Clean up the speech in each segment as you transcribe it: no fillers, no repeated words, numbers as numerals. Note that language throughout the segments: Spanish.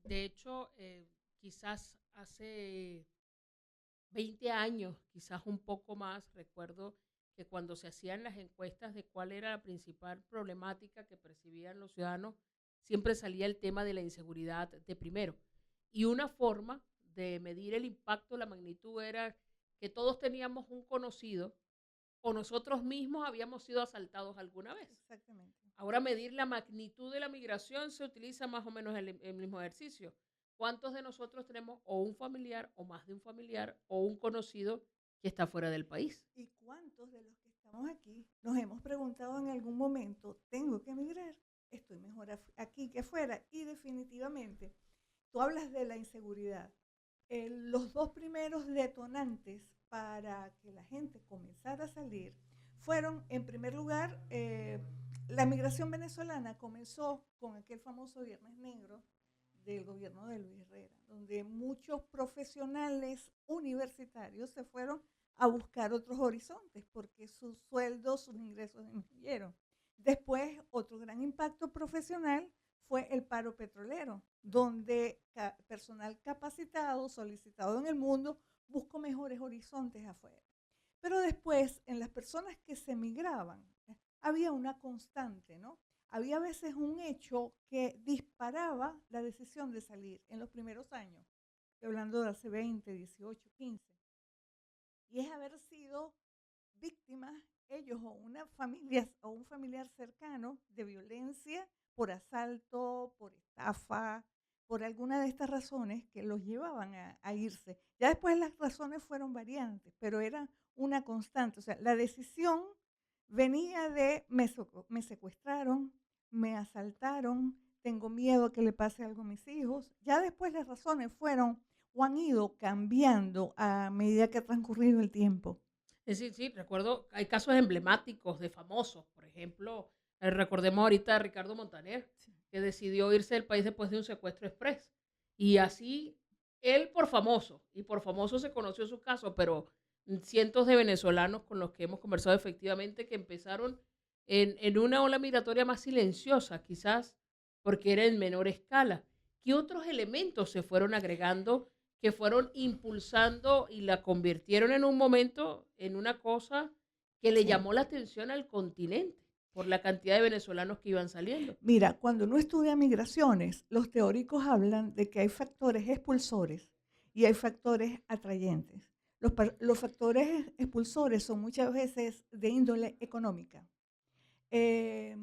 De hecho, quizás hace 20 años, quizás un poco más, recuerdo que cuando se hacían las encuestas de cuál era la principal problemática que percibían los ciudadanos, siempre salía el tema de la inseguridad de primero. Y una forma de medir el impacto, la magnitud, era que todos teníamos un conocido o nosotros mismos habíamos sido asaltados alguna vez. Exactamente. Ahora medir la magnitud de la migración se utiliza más o menos el mismo ejercicio. ¿Cuántos de nosotros tenemos o un familiar o más de un familiar o un conocido que está fuera del país? ¿Y cuántos de los que estamos aquí nos hemos preguntado en algún momento, tengo que emigrar? Estoy mejor aquí que afuera. Y definitivamente, tú hablas de la inseguridad. Los dos primeros detonantes para que la gente comenzara a salir fueron, en primer lugar, la migración venezolana comenzó con aquel famoso Viernes Negro del gobierno de Luis Herrera, donde muchos profesionales universitarios se fueron a buscar otros horizontes porque sus sueldos, sus ingresos disminuyeron. Después, otro gran impacto profesional fue el paro petrolero, donde personal capacitado, solicitado en el mundo, buscó mejores horizontes afuera. Pero después, en las personas que se migraban, había una constante, ¿no? Había a veces un hecho que disparaba la decisión de salir en los primeros años. Estoy hablando de hace 20, 18, 15. Y es haber sido víctimas ellos o una familia o un familiar cercano de violencia por asalto, por estafa, por alguna de estas razones que los llevaban a irse. Ya después las razones fueron variantes, pero era una constante. O sea, la decisión venía de me secuestraron, me asaltaron, tengo miedo a que le pase algo a mis hijos. Ya después las razones fueron o han ido cambiando a medida que ha transcurrido el tiempo. Sí, sí, recuerdo, hay casos emblemáticos de famosos, por ejemplo, recordemos ahorita a Ricardo Montaner, Sí. que decidió irse del país después de un secuestro express. Y así, él por famoso se conoció su caso, pero cientos de venezolanos con los que hemos conversado efectivamente que empezaron en una ola migratoria más silenciosa, quizás porque era en menor escala. ¿Qué otros elementos se fueron agregando que fueron impulsando y la convirtieron en un momento en una cosa que le Sí. llamó la atención al continente por la cantidad de venezolanos que iban saliendo? Mira, cuando uno estudia migraciones, los teóricos hablan de que hay factores expulsores y hay factores atrayentes. Los factores expulsores son muchas veces de índole económica. Eh,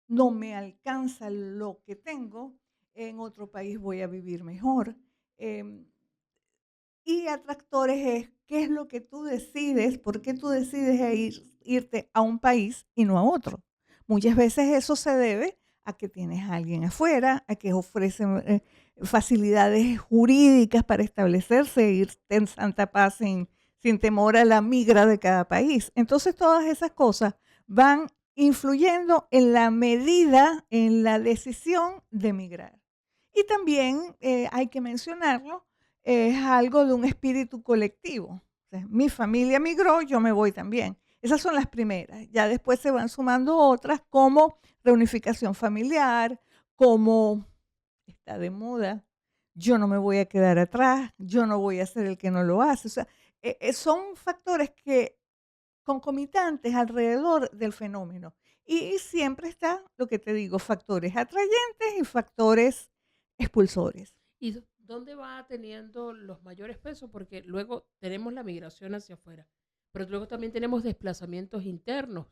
no me alcanza lo que tengo, en otro país voy a vivir mejor. Eh, y atractores es qué es lo que tú decides, por qué tú decides irte a un país y no a otro. Muchas veces eso se debe a que tienes a alguien afuera, a que ofrecen facilidades jurídicas para establecerse e irte en santa paz sin temor a la migra de cada país. Entonces todas esas cosas van influyendo en la medida, en la decisión de migrar. Y también hay que mencionarlo, es algo de un espíritu colectivo. O sea, mi familia migró, yo me voy también. Esas son las primeras. Ya después se van sumando otras como reunificación familiar, como está de moda, yo no me voy a quedar atrás, yo no voy a ser el que no lo hace. O sea, son factores que concomitantes alrededor del fenómeno. Y siempre está, lo que te digo, factores atrayentes y factores expulsores. ¿Y dónde va teniendo los mayores pesos? Porque luego tenemos la migración hacia afuera, pero luego también tenemos desplazamientos internos.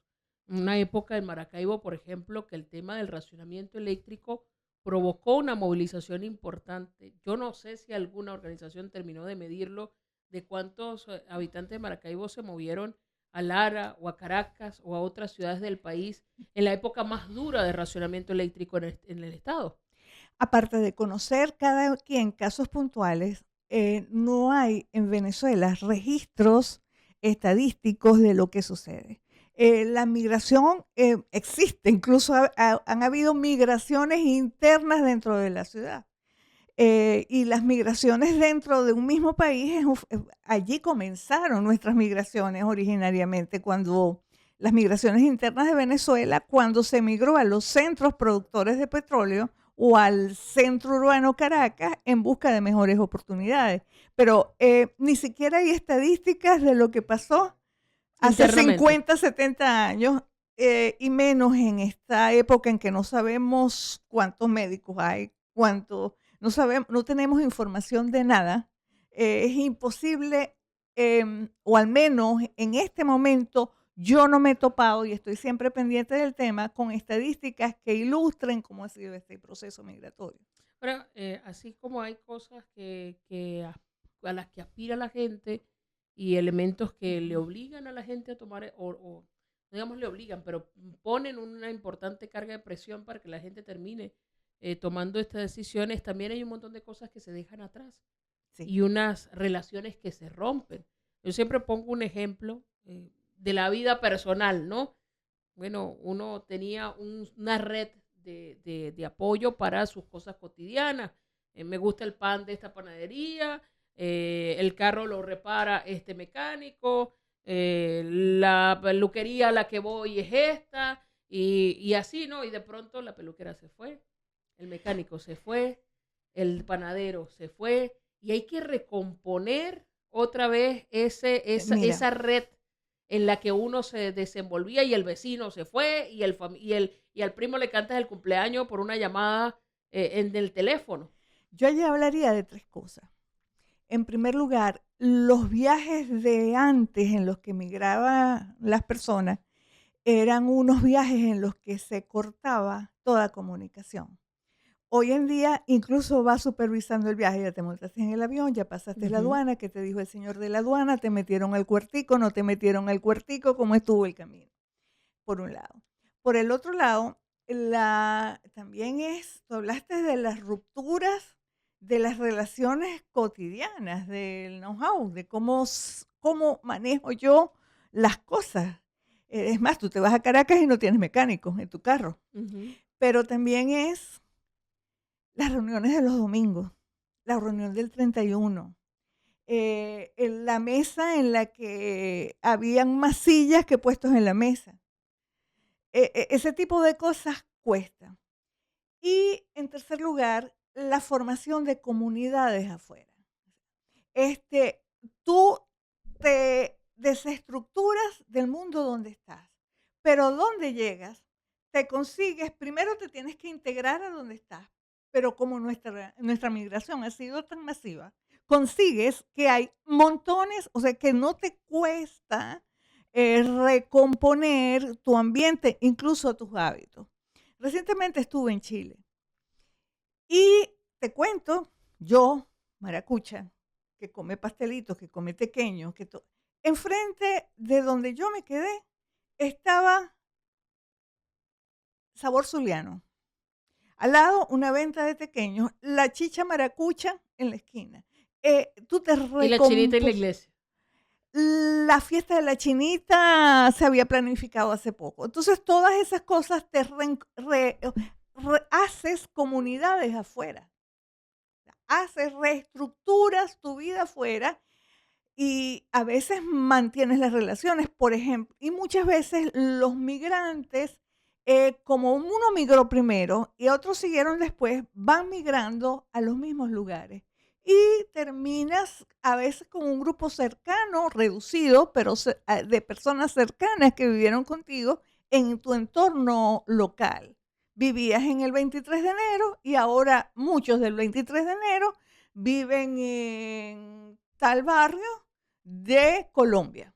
Una época en Maracaibo, por ejemplo, que el tema del racionamiento eléctrico provocó una movilización importante. Yo no sé si alguna organización terminó de medirlo, de cuántos habitantes de Maracaibo se movieron a Lara o a Caracas o a otras ciudades del país en la época más dura de racionamiento eléctrico en el estado. Aparte de conocer cada quien casos puntuales, no hay en Venezuela registros estadísticos de lo que sucede. La migración existe, incluso han habido migraciones internas dentro de la ciudad. Y las migraciones dentro de un mismo país, allí comenzaron nuestras migraciones originariamente, cuando las migraciones internas de Venezuela, cuando se migró a los centros productores de petróleo o al centro urbano Caracas en busca de mejores oportunidades. Pero ni siquiera hay estadísticas de lo que pasó hace Internamente. 50, 70 años y menos en esta época en que no sabemos cuántos médicos hay, no sabemos, no tenemos información de nada. Es imposible, o al menos en este momento, yo no me he topado y estoy siempre pendiente del tema con estadísticas que ilustren cómo ha sido este proceso migratorio. Ahora, así como hay cosas a las que aspira la gente y elementos que le obligan a la gente a tomar, o digamos le obligan, pero ponen una importante carga de presión para que la gente termine tomando estas decisiones, también hay un montón de cosas que se dejan atrás Sí. y unas relaciones que se rompen. Yo siempre pongo un ejemplo de la vida personal, ¿no? Bueno, uno tenía una red de apoyo para sus cosas cotidianas. Me gusta el pan de esta panadería, el carro lo repara este mecánico, la peluquería a la que voy es esta, y así, ¿no? Y de pronto la peluquera se fue, el mecánico se fue, el panadero se fue, y hay que recomponer otra vez Mira, esa red en la que uno se desenvolvía y el vecino se fue y al primo le cantas el cumpleaños por una llamada en el teléfono. yo allí hablaría de 3 cosas. En primer lugar, los viajes de antes en los que migraban las personas eran unos viajes en los que se cortaba toda comunicación. Hoy en día incluso vas supervisando el viaje, ya te montaste en el avión, ya pasaste la aduana, ¿qué te dijo el señor de la aduana? ¿Te metieron al cuartico? ¿No te metieron al cuartico? ¿Cómo estuvo el camino? Por un lado. Por el otro lado, también tú hablaste de las rupturas de las relaciones cotidianas, del know-how, de cómo manejo yo las cosas. Es más, tú te vas a Caracas y no tienes mecánico en tu carro. Pero también es las reuniones de los domingos, la reunión del 31, en la mesa en la que habían más sillas que puestos en la mesa. Ese tipo de cosas cuesta. Y en tercer lugar, la formación de comunidades afuera. Tú te desestructuras del mundo donde estás, pero donde llegas, te consigues, primero te tienes que integrar a donde estás, pero como nuestra migración ha sido tan masiva, consigues que hay montones, o sea, que no te cuesta recomponer tu ambiente, incluso tus hábitos. Recientemente estuve en Chile y te cuento, yo, maracucha, que come pastelitos, que come tequeños, enfrente de donde yo me quedé estaba Sabor Zuliano. Al lado, una venta de tequeños, la chicha maracucha en la esquina. Y la chinita en la iglesia. La fiesta de la chinita se había planificado hace poco. Entonces, todas esas cosas haces comunidades afuera. Reestructuras tu vida afuera y a veces mantienes las relaciones, por ejemplo, y muchas veces los migrantes, como uno migró primero y otros siguieron después, van migrando a los mismos lugares y terminas a veces con un grupo cercano, reducido, pero de personas cercanas que vivieron contigo en tu entorno local. Vivías en el 23 de enero y ahora muchos del 23 de enero viven en tal barrio de Colombia.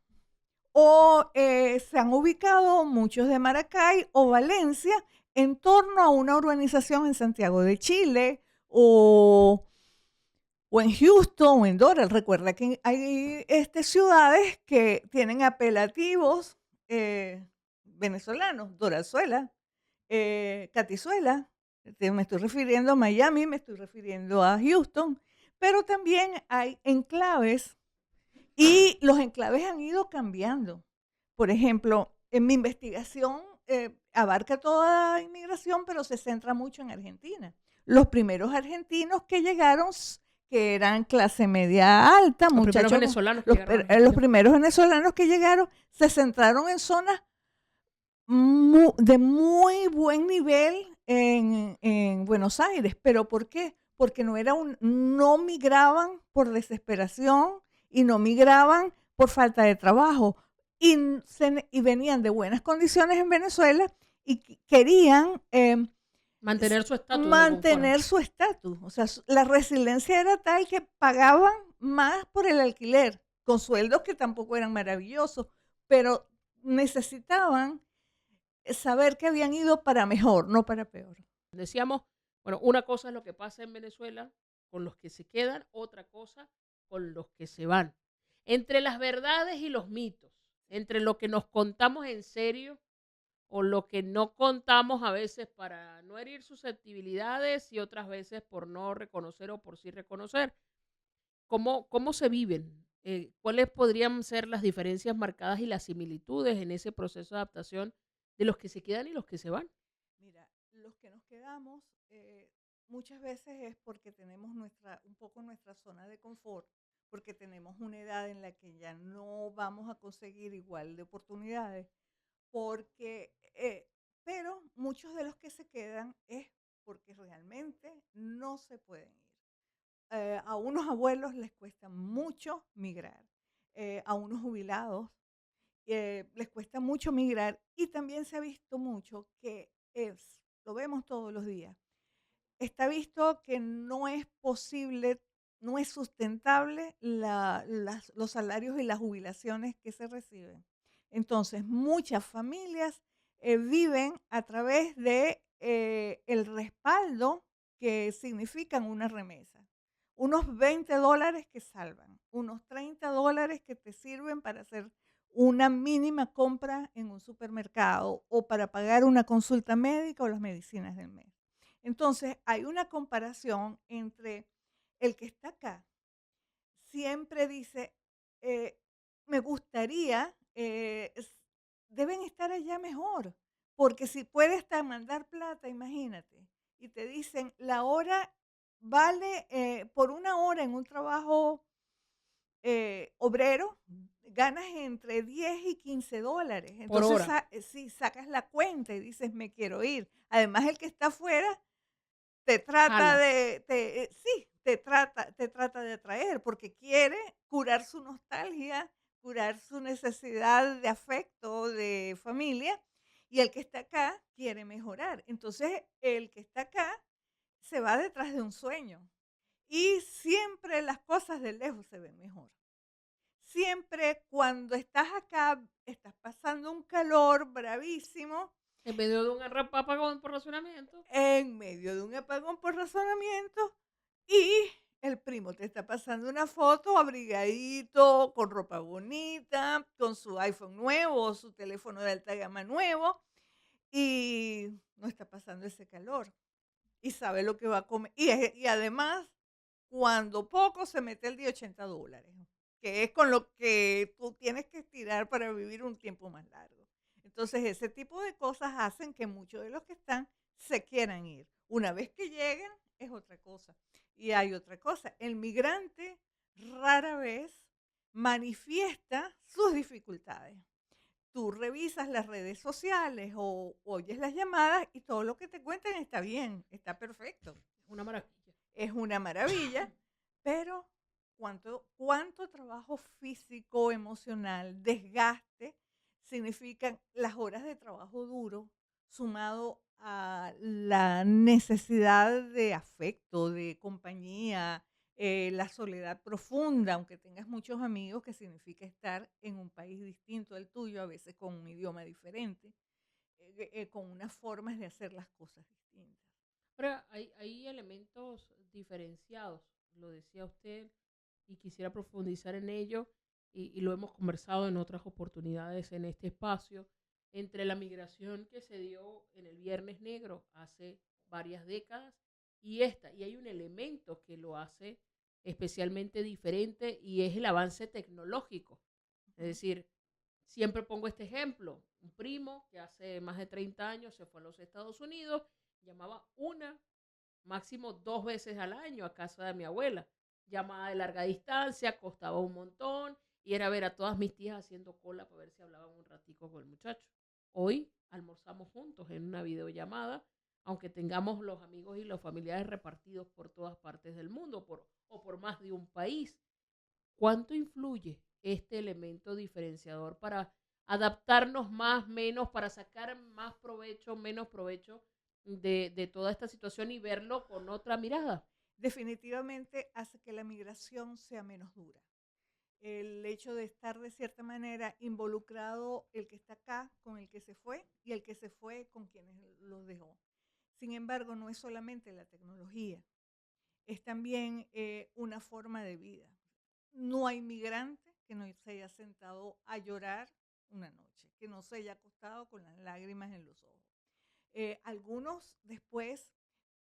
O se han ubicado muchos de Maracay o Valencia en torno a una urbanización en Santiago de Chile o en Houston o en Doral. Recuerda que hay ciudades que tienen apelativos venezolanos, Doralzuela, Catizuela, me estoy refiriendo a Miami, me estoy refiriendo a Houston, pero también hay enclaves y los enclaves han ido cambiando. Por ejemplo, en mi investigación abarca toda inmigración, pero se centra mucho en Argentina. Los primeros argentinos que llegaron, que eran clase media alta, los primeros venezolanos que llegaron. Los primeros venezolanos que llegaron se centraron en zonas de muy buen nivel en Buenos Aires. ¿Pero por qué? Porque no migraban por desesperación y no migraban por falta de trabajo. Y venían de buenas condiciones en Venezuela y querían Mantener su estatus de confort. mantener su estatus. O sea, la resiliencia era tal que pagaban más por el alquiler, con sueldos que tampoco eran maravillosos, pero necesitaban saber que habían ido para mejor, no para peor. Decíamos, bueno, una cosa es lo que pasa en Venezuela con los que se quedan, otra cosa con los que se van. Entre las verdades y los mitos, entre lo que nos contamos en serio o lo que no contamos a veces para no herir susceptibilidades y otras veces por no reconocer o por sí reconocer. ¿Cómo se viven? ¿Cuáles podrían ser las diferencias marcadas y las similitudes en ese proceso de adaptación de los que se quedan y los que se van? Mira, los que nos quedamos muchas veces es porque tenemos un poco nuestra zona de confort, porque tenemos una edad en la que ya no vamos a conseguir igual de oportunidades, pero muchos de los que se quedan es porque realmente no se pueden ir. A unos abuelos les cuesta mucho migrar, a unos jubilados les cuesta mucho migrar y también se ha visto mucho lo vemos todos los días, está visto que no es posible, no es sustentable los salarios y las jubilaciones que se reciben. Entonces, muchas familias viven a través de el respaldo que significan una remesa. Unos $20 que salvan, unos $30 que te sirven para hacer una mínima compra en un supermercado o para pagar una consulta médica o las medicinas del mes. Entonces, hay una comparación entre el que está acá, siempre dice, eh, me gustaría, deben estar allá mejor, porque si puede hasta mandar plata, imagínate, y te dicen, la hora vale, por una hora en un trabajo obrero, ganas entre 10 y $15. Por Entonces, hora. si sacas la cuenta y dices, me quiero ir. Además, el que está afuera te trata Jala. sí, te trata de atraer, porque quiere curar su nostalgia, curar su necesidad de afecto, de familia, y el que está acá quiere mejorar. Entonces, el que está acá se va detrás de un sueño, y siempre las cosas de lejos se ven mejor. Siempre cuando estás acá, estás pasando un calor bravísimo, En medio de un apagón por racionamiento. en medio de un apagón por razonamiento y el primo te está pasando una foto abrigadito, con ropa bonita, con su iPhone nuevo, su teléfono de alta gama nuevo y no está pasando ese calor y sabe lo que va a comer. Y además, cuando poco se mete el de $80, que es con lo que tú tienes que estirar para vivir un tiempo más largo. Entonces, ese tipo de cosas hacen que muchos de los que están se quieran ir. Una vez que lleguen, es otra cosa. Y hay otra cosa. El migrante rara vez manifiesta sus dificultades. Tú revisas las redes sociales o oyes las llamadas y todo lo que te cuentan está bien, está perfecto. Una maravilla. Es una maravilla, pero cuánto trabajo físico, emocional, desgaste significan las horas de trabajo duro sumado a la necesidad de afecto, de compañía, la soledad profunda, aunque tengas muchos amigos, que significa estar en un país distinto al tuyo, a veces con un idioma diferente, con unas formas de hacer las cosas distintas. Pero hay elementos diferenciados, lo decía usted, y quisiera profundizar en ello, y lo hemos conversado en otras oportunidades en este espacio, entre la migración que se dio en el Viernes Negro hace varias décadas y esta. Y hay un elemento que lo hace especialmente diferente y es el avance tecnológico. Es decir, siempre pongo este ejemplo. Un primo que hace más de 30 años se fue a los Estados Unidos, llamaba una, máximo 2 veces al año a casa de mi abuela. Llamada de larga distancia, costaba un montón y era ver a todas mis tías haciendo cola para ver si hablaban un ratico con el muchacho. Hoy almorzamos juntos en una videollamada aunque tengamos los amigos y los familiares repartidos por todas partes del mundo o por más de un país. ¿Cuánto influye este elemento diferenciador para adaptarnos más, menos, para sacar más provecho, menos provecho de toda esta situación y verlo con otra mirada? Definitivamente hace que la migración sea menos dura. El hecho de estar de cierta manera involucrado el que está acá con el que se fue y el que se fue con quienes los dejó. Sin embargo, no es solamente la tecnología, es también una forma de vida. No hay migrante que no se haya sentado a llorar una noche, que no se haya acostado con las lágrimas en los ojos. Algunos después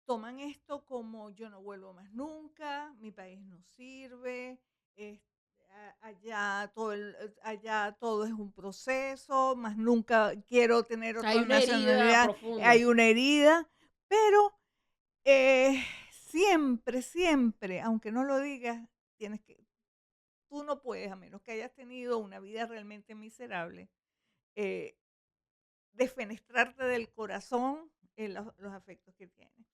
toman esto como yo no vuelvo más nunca, mi país no sirve, allá todo es un proceso, más nunca quiero tener Hay otra una herida nacionalidad, profunda. hay una herida, pero siempre, siempre, aunque no lo digas, tú no puedes, a menos que hayas tenido una vida realmente miserable, eh, desfenestrarte del corazón en los afectos que tienes.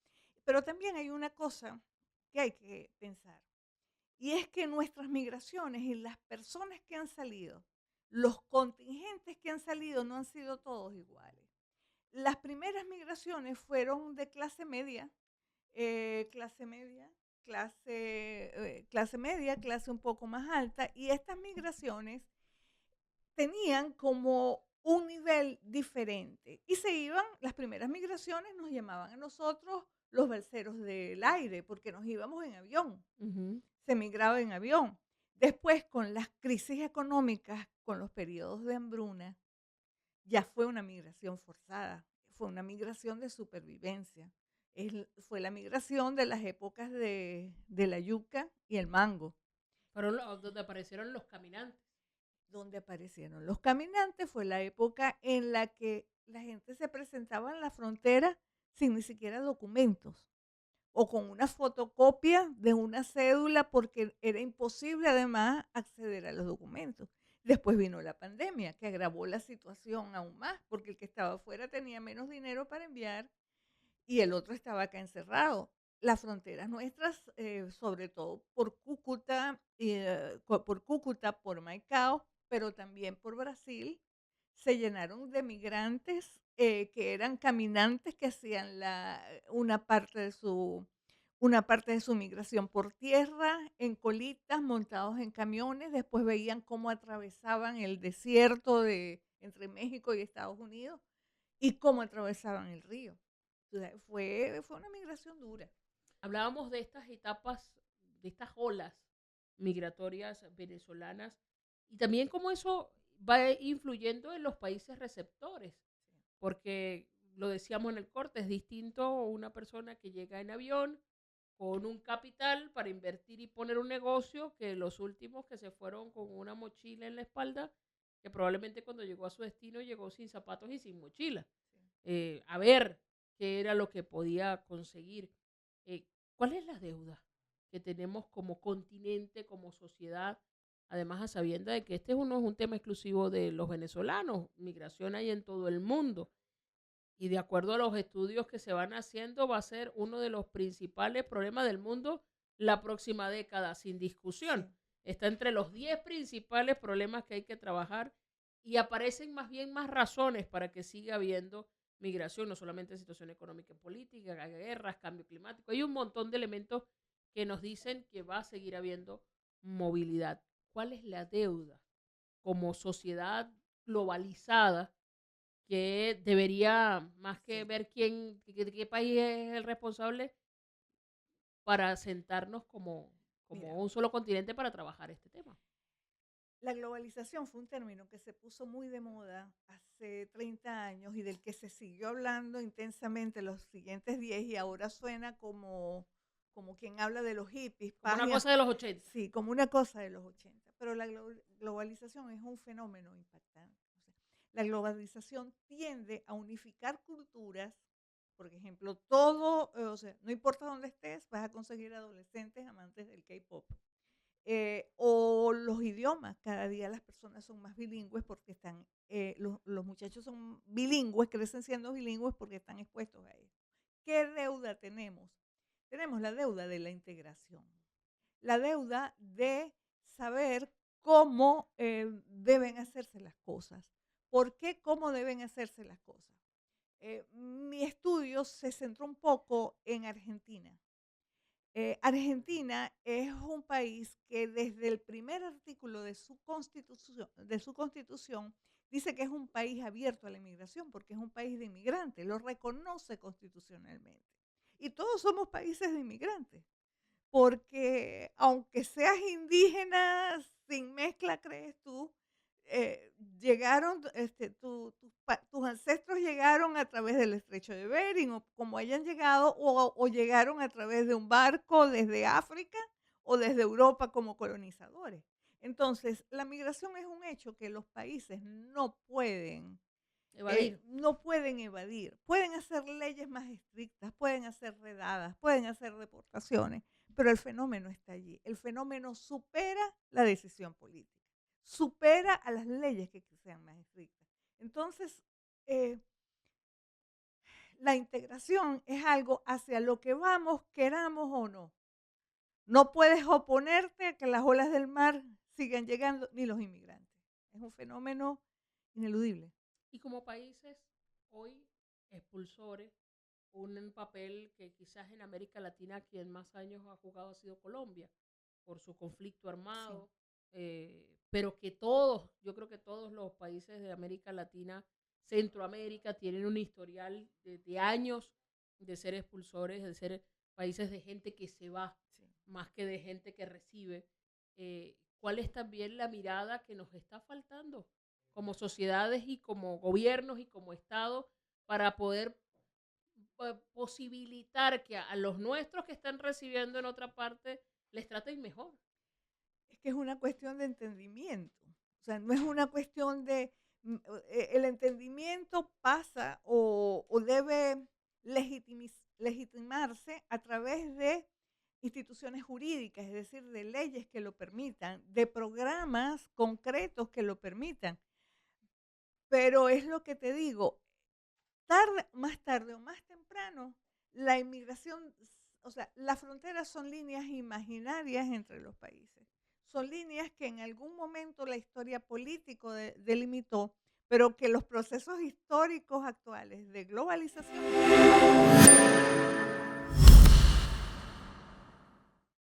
Pero también hay una cosa que hay que pensar, y es que nuestras migraciones y las personas que han salido, los contingentes que han salido no han sido todos iguales. Las primeras migraciones fueron de clase media, clase media, clase media, clase un poco más alta, y estas migraciones tenían como un nivel diferente y se iban, las primeras migraciones nos llamaban a nosotros los balseros del aire porque nos íbamos en avión, Ujú. se migraba en avión. Después, con las crisis económicas, con los periodos de hambruna, ya fue una migración forzada, fue una migración de supervivencia. Fue la migración de las épocas de la yuca y el mango. Fueron donde aparecieron los caminantes. Donde aparecieron los caminantes fue la época en la que la gente se presentaba en la frontera sin ni siquiera documentos o con una fotocopia de una cédula porque era imposible además acceder a los documentos. Después vino la pandemia que agravó la situación aún más porque el que estaba afuera tenía menos dinero para enviar y el otro estaba acá encerrado. Las fronteras nuestras, sobre todo por Cúcuta, por Maicao, pero también por Brasil, se llenaron de migrantes que eran caminantes que hacían una parte de su migración por tierra, en colitas, montados en camiones. Después veían cómo atravesaban el desierto entre México y Estados Unidos y cómo atravesaban el río. O sea, fue una migración dura. Hablábamos de estas etapas, de estas olas migratorias venezolanas y también cómo eso va influyendo en los países receptores, porque lo decíamos en el corte, es distinto una persona que llega en avión con un capital para invertir y poner un negocio que los últimos que se fueron con una mochila en la espalda, que probablemente cuando llegó a su destino llegó sin zapatos y sin mochila, a ver qué era lo que podía conseguir. Eh, ¿Cuál es la deuda que tenemos como continente, como sociedad? Además, a sabienda de que este no es un tema exclusivo de los venezolanos, migración hay en todo el mundo. Y de acuerdo a los estudios que se van haciendo, va a ser uno de los principales problemas del mundo la próxima década, sin discusión. Sí, Está entre los 10 principales problemas que hay que trabajar y aparecen más bien más razones para que siga habiendo migración, no solamente situación económica y política, guerras, cambio climático. Hay un montón de elementos que nos dicen que va a seguir habiendo movilidad. ¿Cuál es la deuda como sociedad globalizada que debería, más que sí. ver qué país es el responsable, para sentarnos como Mira, un solo continente para trabajar este tema? la globalización fue un término que se puso muy de moda hace 30 años y del que se siguió hablando intensamente los siguientes 10 y ahora suena como quien habla de los hippies, Como paz una cosa de los 80. sí, como una cosa de los 80. Pero la globalización es un fenómeno impactante. O sea, la globalización tiende a unificar culturas. Por ejemplo, o sea, no importa dónde estés, vas a conseguir adolescentes amantes del K-pop. O los idiomas, cada día las personas son más bilingües porque los muchachos son bilingües, crecen siendo bilingües porque están expuestos a eso. ¿Qué deuda tenemos? Tenemos la deuda de la integración, la deuda de saber cómo deben hacerse las cosas. ¿Por qué? ¿Cómo deben hacerse las cosas? Mi estudio se centró un poco en Argentina. Argentina es un país que desde el primer artículo de su constitución dice que es un país abierto a la inmigración porque es un país de inmigrantes, lo reconoce constitucionalmente. Y todos somos países de inmigrantes, porque aunque seas indígena sin mezcla, crees tú, llegaron, tus ancestros llegaron a través del estrecho de Bering, o como hayan llegado, o llegaron a través de un barco desde África o desde Europa como colonizadores. Entonces, la migración es un hecho que los países Evadir. no pueden evadir. Pueden hacer leyes más estrictas, pueden hacer redadas, pueden hacer deportaciones, pero el fenómeno está allí. El fenómeno supera la decisión política, supera a las leyes que sean más estrictas. Entonces, la integración es algo hacia lo que vamos, queramos o no. No puedes oponerte a que las olas del mar sigan llegando, ni los inmigrantes. Es un fenómeno ineludible. Y como países hoy expulsores, un papel que quizás en América Latina quien más años ha jugado ha sido Colombia, por su conflicto armado, pero que todos, yo creo que todos los países de América Latina, Centroamérica, tienen un historial de años de ser expulsores, de ser países de gente que se va, más que de gente que recibe. ¿Cuál es también la mirada que nos está faltando como sociedades y como gobiernos y como Estado para poder posibilitar que a los nuestros que están recibiendo en otra parte les traten mejor? Es que es una cuestión de entendimiento. O sea, no es una cuestión de... el entendimiento pasa o debe legitimarse a través de instituciones jurídicas, es decir, de leyes que lo permitan, de programas concretos que lo permitan. Pero es lo que te digo, más tarde o más temprano, la inmigración, o sea, las fronteras son líneas imaginarias entre los países. Son líneas que en algún momento la historia política delimitó, pero que los procesos históricos actuales de globalización